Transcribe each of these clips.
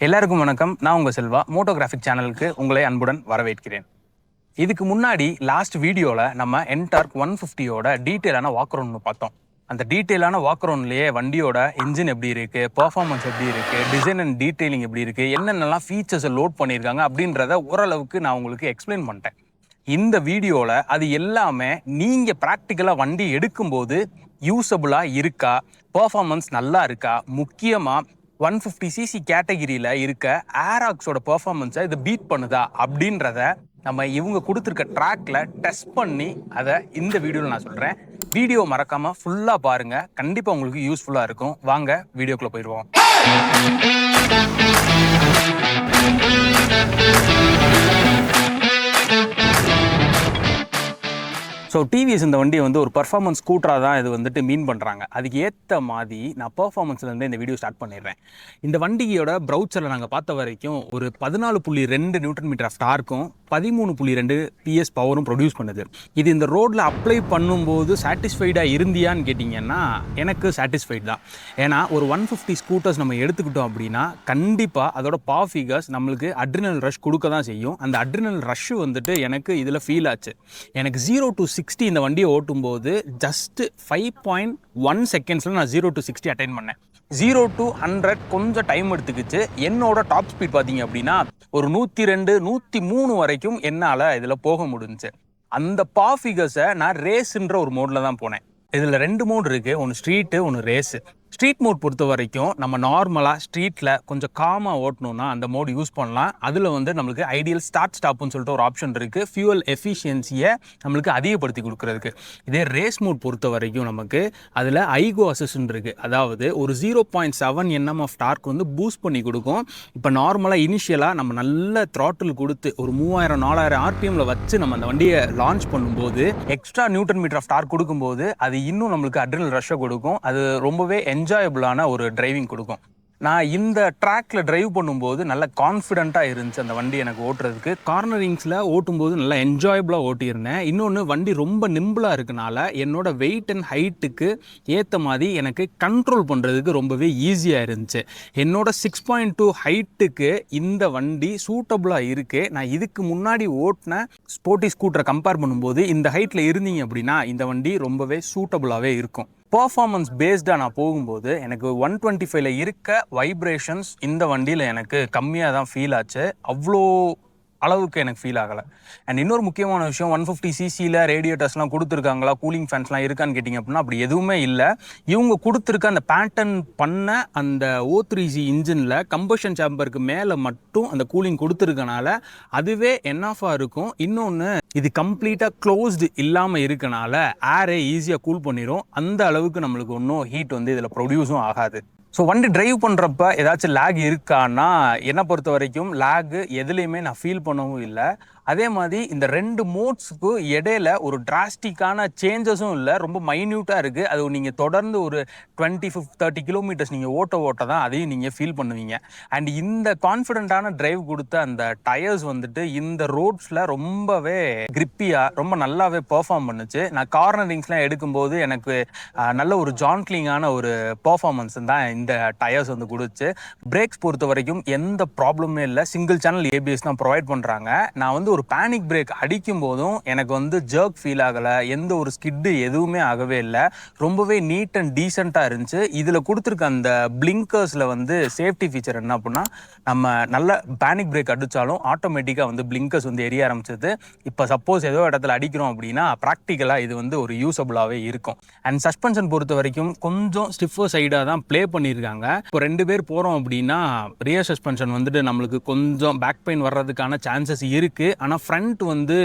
எல்லாருக்கும் வணக்கம். நான் உங்கள் செல்வா. மோட்டோகிராஃபிக் சேனலுக்கு உங்களை அன்புடன் வரவேற்கிறேன். இதுக்கு முன்னாடி லாஸ்ட் வீடியோவில் நம்ம என்டார்க் 150யோட டீட்டெயிலான வாக்ரவுண்ட் பார்த்தோம். அந்த டீட்டெயிலான வாக்ரவுண்ட்லேயே வண்டியோட இன்ஜின் எப்படி இருக்குது, பர்ஃபார்மன்ஸ் எப்படி இருக்குது, டிசைன் அண்ட் டீட்டெயிலிங் எப்படி இருக்குது, என்னென்னலாம் ஃபீச்சர்ஸை லோட் பண்ணியிருக்காங்க அப்படின்றத ஓரளவுக்கு நான் உங்களுக்கு எக்ஸ்பிளைன் பண்ணிட்டேன். இந்த வீடியோவில் அது எல்லாமே நீங்கள் ப்ராக்டிக்கலாக வண்டி எடுக்கும்போது யூஸபுளாக இருக்கா, பர்ஃபார்மன்ஸ் நல்லா இருக்கா, முக்கியமாக 150cc கேட்டகிரியில் இருக்க ஏராக்ஸோட பெர்ஃபார்மன்ஸை இது பீட் பண்ணுதா அப்படின்றத நம்ம இவங்க கொடுத்துருக்க ட்ராக்ல டெஸ்ட் பண்ணி அதை இந்த வீடியோவில் நான் சொல்கிறேன். வீடியோ மறக்காமல் ஃபுல்லாக பாருங்கள், கண்டிப்பாக உங்களுக்கு யூஸ்ஃபுல்லாக இருக்கும். வாங்க வீடியோக்குள்ளே போயிடுவோம். ஸோ டிவிஎஸ் இந்த வண்டியை வந்து ஒரு பர்ஃபார்மன்ஸ் ஸ்கூட்டராக தான் இது வந்துட்டு மீன் பண்ணுறாங்க. அதுக்கு ஏற்ற மாதிரி நான் பர்ஃபார்மன்ஸ்லேருந்து இந்த வீடியோ ஸ்டார்ட் பண்ணிடுறேன். இந்த வண்டியோட ப்ரௌச்சரில் நாங்கள் பார்த்த வரைக்கும் ஒரு 14.2 நியூட்டன் மீட்டர் ஆஃப் டார்க்கும் 13.2 PS பவரும் ப்ரொடியூஸ் பண்ணுது. இது இந்த ரோட்டில் அப்ளை பண்ணும்போது சாட்டிஸ்ஃபைடாக இருந்தியான்னு கேட்டிங்கன்னா எனக்கு சாட்டிஸ்ஃபைட் தான். ஏன்னா ஒரு 150 ஸ்கூட்டர்ஸ் நம்ம எடுத்துக்கிட்டோம் அப்படின்னா கண்டிப்பாக அதோட பவர் ஃபிகர்ஸ் நம்மளுக்கு அட்ரினல் ரஷ் கொடுக்க தான் செய்யும். அந்த அட்ரினல் ரஷ் வந்துட்டு எனக்கு இதில் ஃபீல் ஆச்சு. எனக்கு 0 to 60 இந்த வண்டியை ஓட்டும்போது ஜஸ்ட் 5.1 செகண்ட்ஸில் நான் 0 to 60 அட்டைன் பண்ணேன். 0 to 100 கொஞ்சம் டைம் எடுத்துக்கிச்சு. என்னோட டாப் ஸ்பீட் பார்த்தீங்க அப்படின்னா ஒரு 102, 103 வரைக்கும் என்னால் இதில் போக முடிஞ்சுச்சு. அந்த பவர் ஃபிகர்ஸை நான் ரேஸுன்ற ஒரு மோடில் தான் போனேன். இதில் 2 மோட் இருக்குது, ஒன்று ஸ்ட்ரீட்டு, ஒன்று ரேஸு. ஸ்ட்ரீட் மோட் பொறுத்த வரைக்கும் நம்ம நார்மலாக ஸ்ட்ரீட்டில் கொஞ்சம் காமாக ஓட்டணும்னா அந்த மோட் யூஸ் பண்ணலாம். அதில் வந்து நம்மளுக்கு ஐடியல் ஸ்டார்ட் ஸ்டாப்னு சொல்லிட்டு ஒரு ஆப்ஷன் இருக்குது, ஃபியூவல் எஃபிஷியன்சியை நம்மளுக்கு அதிகப்படுத்தி கொடுக்குறதுக்கு. இதே ரேஸ் மோட் பொறுத்த வரைக்கும் நமக்கு அதில் ஐகோ அசிஸ்டன்ட் இருக்குது. அதாவது ஒரு 0.7 Nm ஆஃப் டார்க் வந்து பூஸ்ட் பண்ணி கொடுக்கும். இப்போ நார்மலாக இனிஷியலாக நம்ம நல்ல த்ராட்டில் கொடுத்து ஒரு 3000-4000 RPMல வச்சு நம்ம அந்த வண்டியை லான்ச் பண்ணும்போது extra newton metre of torque கொடுக்கும்போது அது இன்னும் நம்மளுக்கு அட்ரினல் ரஷ்ஷை கொடுக்கும். அது ரொம்பவே என்ஜாயபிளான ஒரு டிரைவிங் கொடுக்கும். நான் இந்த ட்ராக்ல டிரைவ் பண்ணும்போது நல்ல கான்ஃபிடென்ட்டாக இருந்துச்சு அந்த வண்டி எனக்கு ஓட்டுறதுக்கு. கார்னரிங்ஸில் ஓட்டும்போது நல்லா என்ஜாயபிளாக ஓட்டியிருந்தேன். இன்னொன்று வண்டி ரொம்ப நிம்பிளாக இருக்கனால என்னோட வெயிட் அண்ட் ஹைட்டுக்கு ஏற்ற மாதிரி எனக்கு கண்ட்ரோல் பண்ணுறதுக்கு ரொம்பவே ஈஸியாக இருந்துச்சு. என்னோட 6.2 ஹைட்டுக்கு இந்த வண்டி சூட்டபுளாக இருக்குது. நான் இதுக்கு முன்னாடி ஓட்டின ஸ்போர்ட்டி ஸ்கூட்டரை கம்பேர் பண்ணும்போது இந்த ஹைட்டில் இருந்தீங்க அப்படின்னா இந்த வண்டி ரொம்பவே சூட்டபுளாகவே இருக்கும். பர்ஃபார்மன்ஸ் பேஸ்டாக நான் போகும்போது எனக்கு 125ல் இருக்க வைப்ரேஷன்ஸ் இந்த வண்டியில் எனக்கு கம்மியாக தான் ஃபீல் ஆச்சு. அவ்வளோ அளவுக்கு எனக்கு ஃபீல் ஆகலை. அண்ட் இன்னொரு முக்கியமான விஷயம், 150cc ரேடியேட்டர்ஸ்லாம் கொடுத்துருக்காங்களா, கூலிங் ஃபேன்ஸ்லாம் இருக்கான்னு கேட்டிங்க அப்படின்னா அப்படி எதுவுமே இல்லை. இவங்க கொடுத்துருக்க அந்த பேட்டர்ன் பண்ண அந்த O3C இன்ஜினில் கம்பஷன் சேம்பருக்கு மேலே மட்டும் அந்த கூலிங் கொடுத்துருக்கனால அதுவே என்னாஃபாக இருக்கும். இன்னொன்று இது கம்ப்ளீட்டாக க்ளோஸ்டு இல்லாமல் இருக்கனால ஏரே ஈஸியாக கூல் பண்ணிடும். அந்த அளவுக்கு நம்மளுக்கு ஒன்றும் ஹீட் வந்து இதில் ப்ரொடியூஸும் ஆகாது. ஸோ வண்டி டிரைவ் பண்ணுறப்ப ஏதாச்சும் லேக் இருக்கான்னா என்னை பொறுத்த வரைக்கும் லேக் எதுலேயுமே நான் ஃபீல் பண்ணவும் இல்லை. அதே மாதிரி இந்த 2 மோட்ஸுக்கு இடையில ஒரு டிராஸ்டிக்கான சேஞ்சஸும் இல்லை, ரொம்ப மைன்யூட்டாக இருக்குது. அது நீங்கள் தொடர்ந்து ஒரு 20-30 கிலோமீட்டர்ஸ் நீங்கள் ஓட்ட தான் அதையும் நீங்கள் ஃபீல் பண்ணுவீங்க. அண்ட் இந்த கான்ஃபிடென்ட்டான டிரைவ் கொடுத்த அந்த டயர்ஸ் வந்துட்டு இந்த ரோட்ஸில் ரொம்பவே கிரிப்பியாக ரொம்ப நல்லாவே பெர்ஃபார்ம் பண்ணுச்சு. நான் கார்னரிங்ஸ்லாம் எடுக்கும்போது எனக்கு நல்ல ஒரு ஜான்க்லிங்கான ஒரு பெர்ஃபார்மன்ஸ் தான் இந்த டயர்ஸ் வந்து கொடுச்சு. பிரேக்ஸ் பொறுத்த வரைக்கும் எந்த ப்ராப்ளமே இல்லை, சிங்கிள் சேனல் ABS தான் ப்ரொவைட் பண்ணுறாங்க. நான் வந்து ஒரு பேனிக் பிரேக் அடிக்கும் போதும் எனக்கு வந்து ஜர்க் ஃபீல் ஆகலை, எந்த ஒரு ஸ்கிட்டு எதுவுமே ஆகவே இல்லை. ரொம்பவே நீட் அண்ட் டீசெண்டாக இருந்துச்சு. இதில் கொடுத்துருக்க அந்த பிளிங்கர்ஸில் வந்து சேஃப்டி ஃபீச்சர் என்ன அப்படின்னா, நம்ம நல்ல பேனிக் பிரேக் அடித்தாலும் ஆட்டோமேட்டிக்காக வந்து பிளிங்கர்ஸ் வந்து எரிய ஆரம்பிச்சது. இப்போ சப்போஸ் ஏதோ இடத்துல அடிக்கிறோம் அப்படின்னா ப்ராக்டிக்கலாக இது வந்து ஒரு யூஸபுளாகவே இருக்கும். அண்ட் சஸ்பென்ஷன் பொறுத்த வரைக்கும் கொஞ்சம் ஸ்டிஃபர் சைடாக தான் ப்ளே பண்ணியிருக்காங்க. இப்போ 2 பேர் போகிறோம் அப்படின்னா ரியர் சஸ்பென்ஷன் வந்துட்டு நம்மளுக்கு கொஞ்சம் பேக் பெயின் வர்றதுக்கான சான்சஸ் இருக்குது. ஆனால் ஃப்ரண்ட் வந்து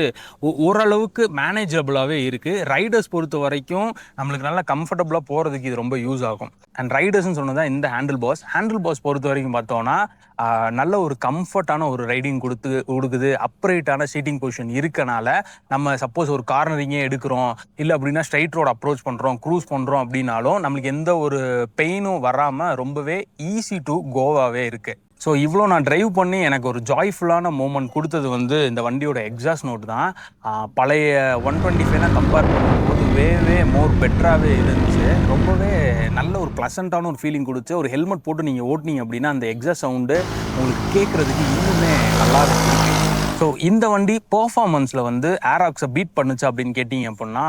ஓரளவுக்கு மேனேஜபிளாகவே இருக்குது. ரைடர்ஸ் பொறுத்த வரைக்கும் நம்மளுக்கு நல்லா கம்ஃபர்டபுளாக போகிறதுக்கு இது ரொம்ப யூஸ் ஆகும். அண்ட் ரைடர்ஸ்ன்னு சொன்னதான் இந்த ஹேண்டில் பாஸ் பொறுத்த வரைக்கும் பார்த்தோன்னா நல்ல ஒரு கம்ஃபர்ட்டான ஒரு ரைடிங் கொடுக்குது. அப்ரைட்டான சீட்டிங் பொசிஷன் இருக்கனால நம்ம சப்போஸ் ஒரு கார்னரிங்கே எடுக்கிறோம் இல்லை அப்படின்னா ஸ்ட்ரைட் ரோடு அப்ரோச் பண்ணுறோம், க்ரூஸ் பண்ணுறோம் அப்படின்னாலும் நம்மளுக்கு எந்த ஒரு பெயினும் வராமல் ரொம்பவே ஈஸி டு கோவாகவே இருக்குது. ஸோ இவ்வளோ நான் டிரைவ் பண்ணி எனக்கு ஒரு ஜாய்ஃபுல்லான மூமெண்ட் கொடுத்தது வந்து இந்த வண்டியோட எக்ஸாஸ்ட் நோட் தான். பழைய 125 கம்பேர் பண்ணும்போது வே மோர் பெட்டராகவே இருந்துச்சு. ரொம்பவே நல்ல ஒரு ப்ளசண்ட்டான ஒரு ஃபீலிங் கொடுத்து, ஒரு ஹெல்மெட் போட்டு நீங்கள் ஓட்டினீங்க அப்படின்னா அந்த எக்ஸாஸ்ட் சவுண்டு உங்களுக்கு கேட்குறதுக்கு இன்னுமே நல்லா இருக்கு. ஸோ இந்த வண்டி பர்ஃபார்மன்ஸில் வந்து ஏராக்ஸை பீட் பண்ணுச்சு அப்படின்னு கேட்டிங்க அப்படின்னா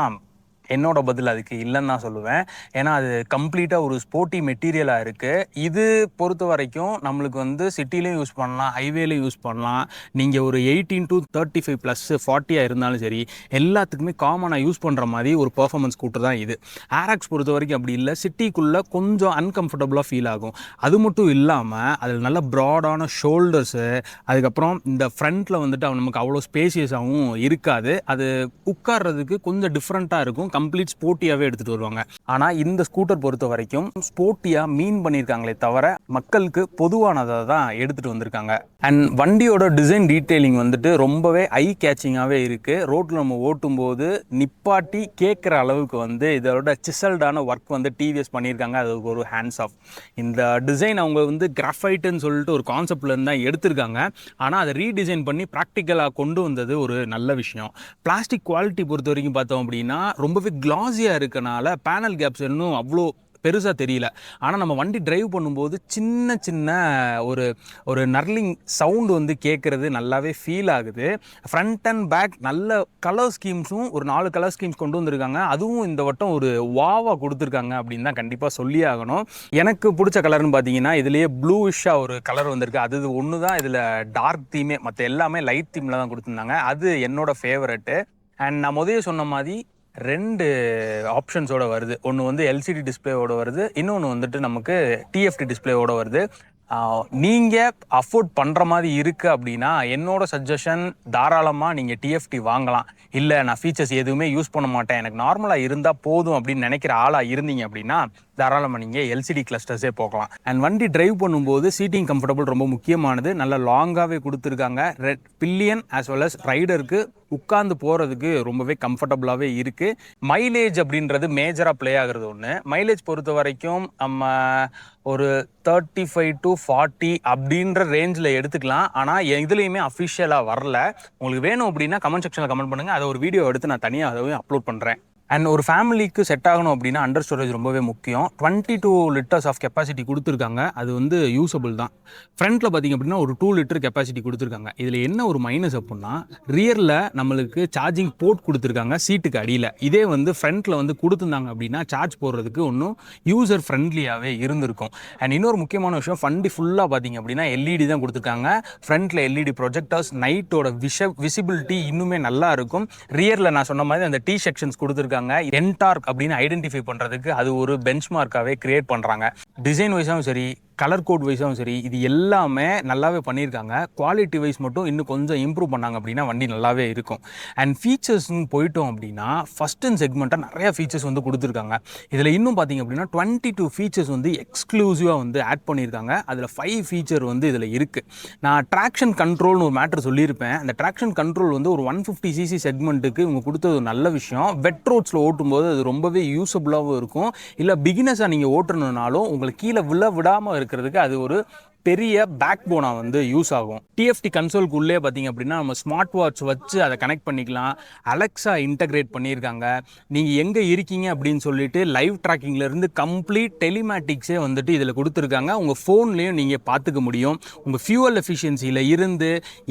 என்னோட பதில் அதுக்கு இல்லைன்னு தான் சொல்லுவேன். ஏன்னா அது கம்ப்ளீட்டாக ஒரு ஸ்போர்ட்டி மெட்டீரியலாக இருக்குது. இது பொறுத்த வரைக்கும் நம்மளுக்கு வந்து சிட்டிலையும் யூஸ் பண்ணலாம், ஹைவேலையும் யூஸ் பண்ணலாம். நீங்கள் ஒரு 18 to 35 + 40 இருந்தாலும் சரி, எல்லாத்துக்குமே காமனாக யூஸ் பண்ணுற மாதிரி ஒரு பர்ஃபார்மன்ஸ் ஸ்கூட்டர் தான் இது. ஏராக்ஸ் பொறுத்த வரைக்கும் அப்படி இல்லை, சிட்டிக்குள்ளே கொஞ்சம் அன்கம்ஃபர்டபுளாக ஃபீல் ஆகும். அது மட்டும் இல்லாமல் அதில் நல்ல ப்ராடான ஷோல்டர்ஸு, அதுக்கப்புறம் இந்த ஃப்ரண்ட்டில் வந்துட்டு நமக்கு அவ்வளோ ஸ்பேசியஸாகவும் இருக்காது. அது உட்கார்றதுக்கு கொஞ்சம் டிஃப்ரெண்ட்டாக இருக்கும். கம்ப்ளீட் ஸ்போர்ட்டியாகவே எடுத்துகிட்டு வருவாங்க. ஆனால் இந்த ஸ்கூட்டர் பொறுத்த வரைக்கும் ஸ்போர்ட்டியாக மீன் பண்ணியிருக்காங்களே தவிர மக்களுக்கு பொதுவானதாக தான் எடுத்துகிட்டு வந்திருக்காங்க. அண்ட் வண்டியோட டிசைன் டீட்டெயிலிங் வந்துட்டு ரொம்பவே ஐ கேச்சிங்காகவே இருக்குது. ரோட்டில் நம்ம ஓட்டும்போது நிப்பாட்டி கேட்குற அளவுக்கு வந்து இதோட சிசல்டான ஒர்க் வந்து டிவிஎஸ் பண்ணியிருக்காங்க. அது ஒரு ஹேண்ட்ஸ் ஆஃப். இந்த டிசைன் அவங்க வந்து கிராஃபைட்டுன்னு சொல்லிட்டு ஒரு கான்செப்ட்லேருந்து தான் எடுத்திருக்காங்க. ஆனால் அதை ரீடிசைன் பண்ணி ப்ராக்டிக்கலாக கொண்டு வந்தது ஒரு நல்ல விஷயம். பிளாஸ்டிக் குவாலிட்டி பொறுத்த வரைக்கும் பார்த்தோம் அப்படின்னா ரொம்பவே கிளாஸியாக இருக்கனால பேனல் கேப்ஸ் இன்னும் அவ்வளோ பெருசாக தெரியல. ஆனால் நம்ம வண்டி டிரைவ் பண்ணும்போது சின்ன சின்ன ஒரு ஒரு நர்லிங் சவுண்டு வந்து கேட்குறது நல்லாவே ஃபீல் ஆகுது. ஃப்ரண்ட் அண்ட் பேக் நல்ல கலர் ஸ்கீம்ஸும் ஒரு 4 கலர் ஸ்கீம்ஸ் கொண்டு வந்திருக்காங்க. அதுவும் இந்த வட்டம் ஒரு வாவாக கொடுத்துருக்காங்க அப்படின்னு தான் கண்டிப்பாக சொல்லி ஆகணும். எனக்கு பிடிச்ச கலர்னு பார்த்தீங்கன்னா இதுலேயே ப்ளூவிஷாக ஒரு கலர் வந்திருக்கு. அது ஒன்று தான் இதில் டார்க் தீமே, மற்ற எல்லாமே லைட் தீமில் தான் கொடுத்துருந்தாங்க. அது என்னோட ஃபேவரெட்டு. அண்ட் நான் முதல்ல சொன்ன மாதிரி 2 ஆப்ஷன்ஸோட வருது. ஒன்று வந்து எல்சிடி டிஸ்பிளேவோட வருது, இன்னொன்று வந்துட்டு நமக்கு டிஎஃப்டி டிஸ்பிளேவோட வருது. நீங்கள் அஃபோர்ட் பண்ணுற மாதிரி இருக்குது அப்படின்னா என்னோட சஜஷன் தாராளமாக நீங்கள் டிஎஃப்டி வாங்கலாம். இல்லை நான் ஃபீச்சர்ஸ் எதுவுமே யூஸ் பண்ண மாட்டேன், எனக்கு நார்மலாக இருந்தால் போதும் அப்படின்னு நினைக்கிற ஆளாக இருந்தீங்க அப்படின்னா தாராளமாக நீங்கள் எல்சிடி கிளஸ்டர்ஸே போகலாம். அண்ட் வண்டி டிரைவ் பண்ணும்போது சீட்டிங் கம்ஃபர்டபுள் ரொம்ப முக்கியமானது. நல்லா லாங்காகவே கொடுத்துருக்காங்க. Red pillion as well as ரைடருக்கு உட்காந்து போகிறதுக்கு ரொம்பவே கம்ஃபர்டபுளாகவே இருக்குது. மைலேஜ் அப்படின்றது மேஜராக ப்ளே ஆகுறது ஒன்று. மைலேஜ் பொறுத்த வரைக்கும் நம்ம ஒரு 35 to 40 அப்படின்ற ரேஞ்சில் எடுத்துக்கலாம். ஆனால் இதுலேயுமே அஃபிஷியலாக வரல. உங்களுக்கு வேணும் அப்படின்னா கமெண்ட் செக்ஷனில் கமெண்ட் பண்ணுங்கள். அதை ஒரு வீடியோ எடுத்து நான் தனியாக அதை அப்லோட் பண்ணுறேன். அண்ட் ஒரு ஃபேமிலிக்கு செட் ஆகணும் அப்படின்னா அண்டர் ஸ்டோரேஜ் ரொம்பவே முக்கியம். 22 liters ஆஃப் கெப்பாசிட்டி கொடுத்துருக்காங்க. அது வந்து யூஸபிள் தான். ஃப்ரண்ட்டில் பார்த்திங்க அப்படின்னா ஒரு 2 liter கெப்பாசிட்டி கொடுத்துருக்காங்க. இதில் என்ன ஒரு மைனஸ் அப்படின்னா ரியரில் நம்மளுக்கு சார்ஜிங் போர்ட் கொடுத்துருக்காங்க சீட்டுக்கு அடியில். இதே வந்து ஃப்ரண்ட்டில் வந்து கொடுத்துருந்தாங்க அப்படின்னா சார்ஜ் போடுறதுக்கு இன்னும் யூசர் ஃப்ரெண்ட்லியாகவே இருந்திருக்கும். அண்ட் இன்னொரு முக்கியமான விஷயம், வண்டி ஃபுல்லாக பார்த்திங்க அப்படின்னா எல்இடி தான் கொடுத்துருக்காங்க. ஃப்ரண்ட்டில் எல்இடி ப்ரொஜெக்டர்ஸ், நைட்டோட விசிபிலிட்டி இன்னுமே நல்லா இருக்கும். ரியரில் நான் சொன்ன மாதிரி அந்த டி செக்ஷன்ஸ் கொடுத்துருக்காங்க. என்டார்க் அப்படின்னு ஐடென்டிஃபை பண்றதுக்கு அது ஒரு பெஞ்ச்மார்க்காவே கிரியேட் பண்றாங்க. டிசைன் வைஸாவும் சரி, கலர் கோட் வைஸாகவும் சரி, இது எல்லாமே நல்லாவே பண்ணியிருக்காங்க. குவாலிட்டி வைஸ் மட்டும் இன்னும் கொஞ்சம் இம்ப்ரூவ் பண்ணாங்க அப்படின்னா வண்டி நல்லாவே இருக்கும். அண்ட் ஃபீச்சர்ஸ்ன்னு போயிட்டோம் அப்படின்னா ஃபஸ்ட் அண்ட் செக்மெண்ட்டாக நிறையா ஃபீச்சர்ஸ் வந்து கொடுத்துருக்காங்க. இதில் இன்னும் பார்த்தீங்க அப்படின்னா 22 ஃபீச்சர்ஸ் வந்து எக்ஸ்க்ளூசிவாக வந்து ஆட் பண்ணியிருக்காங்க. அதில் 5 ஃபீச்சர் வந்து இதில் இருக்குது. நான் ட்ராக்ஷன் கண்ட்ரோல்னு ஒரு மேட்ரு சொல்லியிருப்பேன். அந்த ட்ராக்ஷன் கண்ட்ரோல் வந்து ஒரு 150cc செக்மெண்ட்டுக்கு இவங்க கொடுத்தது ஒரு நல்ல விஷயம். வெட் ரோட்ஸில் ஓட்டும்போது அது ரொம்பவே யூஸபுளாகவும் இருக்கும். இல்லை பிகினஸாக நீங்கள் ஓட்டணுன்னாலும் உங்களுக்கு கீழே விடாமல் இருக்கிறதுக்கு அது ஒரு பெரிய பேக் போனா வந்து யூஸ் ஆகும். டிஎஃப்டி கன்சோலுக்கு உள்ளே பார்த்தீங்க அப்படின்னா நம்ம ஸ்மார்ட் வாட்ச் வச்சு அதை கனெக்ட் பண்ணிக்கலாம். அலெக்ஸா இன்டகிரேட் பண்ணியிருக்காங்க. நீங்கள் எங்கே இருக்கீங்க அப்படின்னு சொல்லிட்டு லைவ் ட்ராக்கிங்லேருந்து கம்ப்ளீட் டெலிமேட்டிக்ஸே வந்துட்டு இதில் கொடுத்துருக்காங்க. உங்கள் ஃபோன்லேயும் நீங்கள் பார்த்துக்க முடியும். உங்கள் ஃபியூவல் எஃபிஷியன்சியில் இருந்து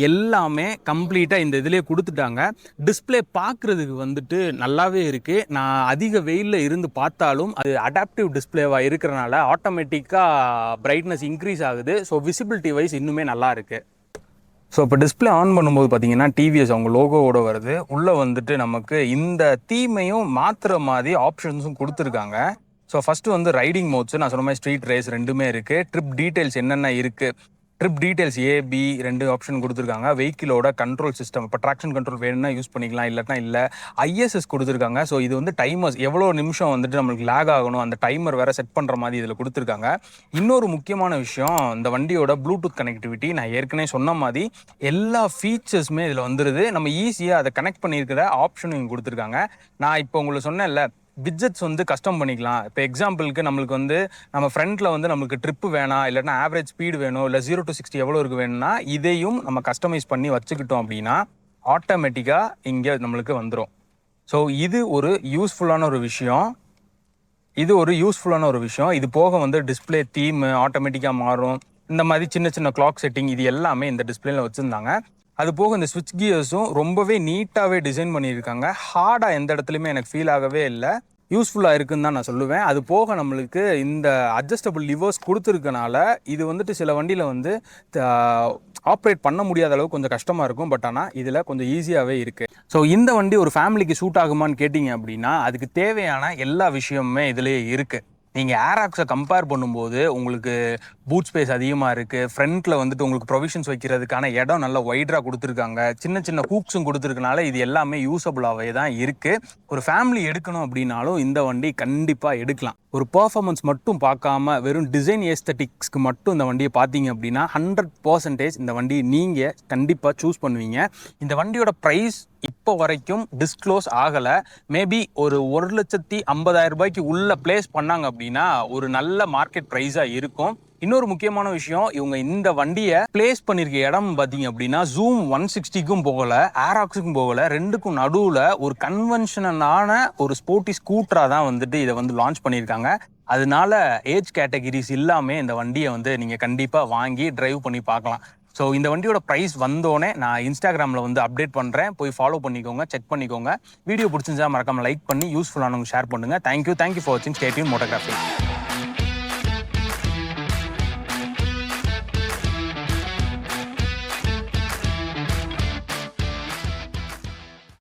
எல்லாமே கம்ப்ளீட்டாக இந்த இதிலே கொடுத்துட்டாங்க. டிஸ்பிளே பார்க்குறதுக்கு வந்துட்டு நல்லாவே இருக்குது. நான் அதிக வெயிலில் இருந்து பார்த்தாலும் அது அடாப்டிவ் டிஸ்பிளேவாக இருக்கிறனால ஆட்டோமேட்டிக்காக பிரைட்னஸ் இன்க்ரீஸ் ஆகுது. ஸோ விசிபிலிட்டி வைஸ் இன்னுமே நல்லா இருக்குது. ஸோ இப்போ டிஸ்பிளே ஆன் பண்ணும்போது பார்த்தீங்கன்னா டிவிஎஸ் அவங்க லோகோவோட வருது. உள்ளே வந்துட்டு நமக்கு இந்த தீமையும் மாற்றுற மாதிரி ஆப்ஷன்ஸும் கொடுத்துருக்காங்க. ஸோ ஃபஸ்ட்டு வந்து ரைடிங் மோட்ஸ், நான் சொன்ன மாதிரி ஸ்ட்ரீட் ரேஸ் ரெண்டுமே இருக்குது. ட்ரிப் டீட்டெயில்ஸ் என்னென்ன இருக்குது, ட்ரிப் டீட்டெயில்ஸ் ஏபி 2 ஆப்ஷன் கொடுத்துருக்காங்க. வெஹிக்கிளோட கண்ட்ரோல் சிஸ்டம், இப்போ ட்ராக்ஷன் கண்ட்ரோல் வேணும்னா யூஸ் பண்ணிக்கலாம், இல்லைனா இல்லை. ஐஎஸ்எஸ் கொடுத்துருக்காங்க. ஸோ இது வந்து டைமர்ஸ், எவ்வளோ நிமிஷம் வந்துட்டு நம்மளுக்கு லேக் ஆகணும் அந்த டைமர் வேறு செட் பண்ணுற மாதிரி இதில் கொடுத்துருக்காங்க. இன்னொரு முக்கியமான விஷயம், இந்த வண்டியோட ப்ளூடூத் கனெக்டிவிட்டி. நான் ஏற்கனவே சொன்ன மாதிரி எல்லா ஃபீச்சர்ஸுமே இதில் வந்துடுது. நம்ம ஈஸியாக அதை கனெக்ட் பண்ணியிருக்கிற ஆப்ஷனும் இங்கே கொடுத்துருக்காங்க. நான் இப்போ உங்களுக்கு சொன்னேன்ல, விட்ஜெட்ஸ் வந்து கஸ்டம் பண்ணிக்கலாம். இப்போ எக்ஸாம்பிளுக்கு நம்மளுக்கு வந்து நம்ம ஃப்ரண்ட்டில் வந்து நம்மளுக்கு ட்ரிப்பு வேணாம், இல்லைன்னா ஆவரேஜ் ஸ்பீடு வேணும், இல்லை 0 to 60 எவ்வளோ இருக்கு வேணும்னா இதையும் நம்ம கஸ்டமைஸ் பண்ணி வச்சுக்கிட்டோம் அப்படின்னா ஆட்டோமேட்டிக்காக இங்கே நம்மளுக்கு வந்துடும். ஸோ இது ஒரு யூஸ்ஃபுல்லான ஒரு விஷயம். இது போக வந்து டிஸ்பிளே தீம் ஆட்டோமேட்டிக்காக மாறும். இந்த மாதிரி சின்ன சின்ன கிளாக் செட்டிங் இது எல்லாமே இந்த டிஸ்பிளேல வச்சுருந்தாங்க. அது போக இந்த ஸ்விட்ச் கியர்ஸும் ரொம்பவே நீட்டாகவே டிசைன் பண்ணியிருக்காங்க. ஹார்டாக எந்த இடத்துலையுமே எனக்கு ஃபீல் ஆகவே இல்லை. யூஸ்ஃபுல்லாக இருக்குன்னு தான் நான் சொல்லுவேன். அது போக நம்மளுக்கு இந்த அட்ஜஸ்டபிள் லிவர்ஸ் கொடுத்துருக்கனால இது வந்துட்டு சில வண்டியில் வந்து ஆப்ரேட் பண்ண முடியாத அளவுக்கு கொஞ்சம் கஷ்டமாக இருக்கும். பட் ஆனால் இதில் கொஞ்சம் ஈஸியாகவே இருக்குது. ஸோ இந்த வண்டி ஒரு ஃபேமிலிக்கு சூட் ஆகுமான்னு கேட்டிங்க அப்படின்னா அதுக்கு தேவையான எல்லா விஷயமுமே இதிலேயே இருக்குது. நீங்கள் ஏராக்ஸை கம்பேர் பண்ணும்போது உங்களுக்கு பூட் ஸ்பேஸ் அதிகமாக இருக்குது. ஃப்ரண்ட்டில் வந்துட்டு உங்களுக்கு ப்ரொவிஷன்ஸ் வைக்கிறதுக்கான இடம் நல்லா வைடராக கொடுத்துருக்காங்க. சின்ன சின்ன ஹூக்ஸும் கொடுத்துருக்கனால இது எல்லாமே யூஸபுளாகவே தான் இருக்குது. ஒரு ஃபேமிலி எடுக்கணும் அப்படின்னாலும் இந்த வண்டி கண்டிப்பாக எடுக்கலாம். ஒரு பர்ஃபார்மன்ஸ் மட்டும் பார்க்காம வெறும் டிசைன் ஏஸ்தட்டிக்ஸ்க்கு மட்டும் இந்த வண்டியை பார்த்தீங்க அப்படின்னா 100% இந்த வண்டியை நீங்கள் கண்டிப்பாக சூஸ் பண்ணுவீங்க. இந்த வண்டியோட ப்ரைஸ் இப்போ வரைக்கும் டிஸ்க்ளோஸ் ஆகலை. மேபி ஒரு 1,50,000 ரூபாய்க்கு உள்ள பிளேஸ் பண்ணாங்க அப்படின்னா ஒரு நல்ல மார்க்கெட் ப்ரைஸாக இருக்கும். இன்னொரு முக்கியமான விஷயம், இவங்க இந்த வண்டியை பிளேஸ் பண்ணியிருக்க இடம் பார்த்தீங்க அப்படின்னா ஜூம் 160க்கும் போகலை, ஏராக்ஸுக்கும் போகலை, ரெண்டுக்கும் நடுவில் ஒரு கன்வென்ஷனலான ஒரு ஸ்போர்ட்டி ஸ்கூட்டராக தான் வந்துட்டு இதை வந்து லான்ச் பண்ணியிருக்காங்க. அதனால ஏஜ் கேட்டகிரிஸ் இல்லாமல் இந்த வண்டியை வந்து நீங்கள் கண்டிப்பாக வாங்கி டிரைவ் பண்ணி பார்க்கலாம். ஸோ இந்த வண்டியோட ப்ரைஸ் வந்தோடனே நான் இன்ஸ்டாகிராமில் வந்து அப்டேட் பண்ணுறேன். போய் ஃபாலோ பண்ணிக்கோங்க, செக் பண்ணிக்கோங்க. வீடியோ பிடிச்சிருந்தா மறக்காமல் லைக் பண்ணி யூஸ்ஃபுல்லானவங்க ஷேர் பண்ணுங்கள். தேங்க்யூ ஃபார் வாட்சிங். Stay tune மோட்டோகிராஃபி.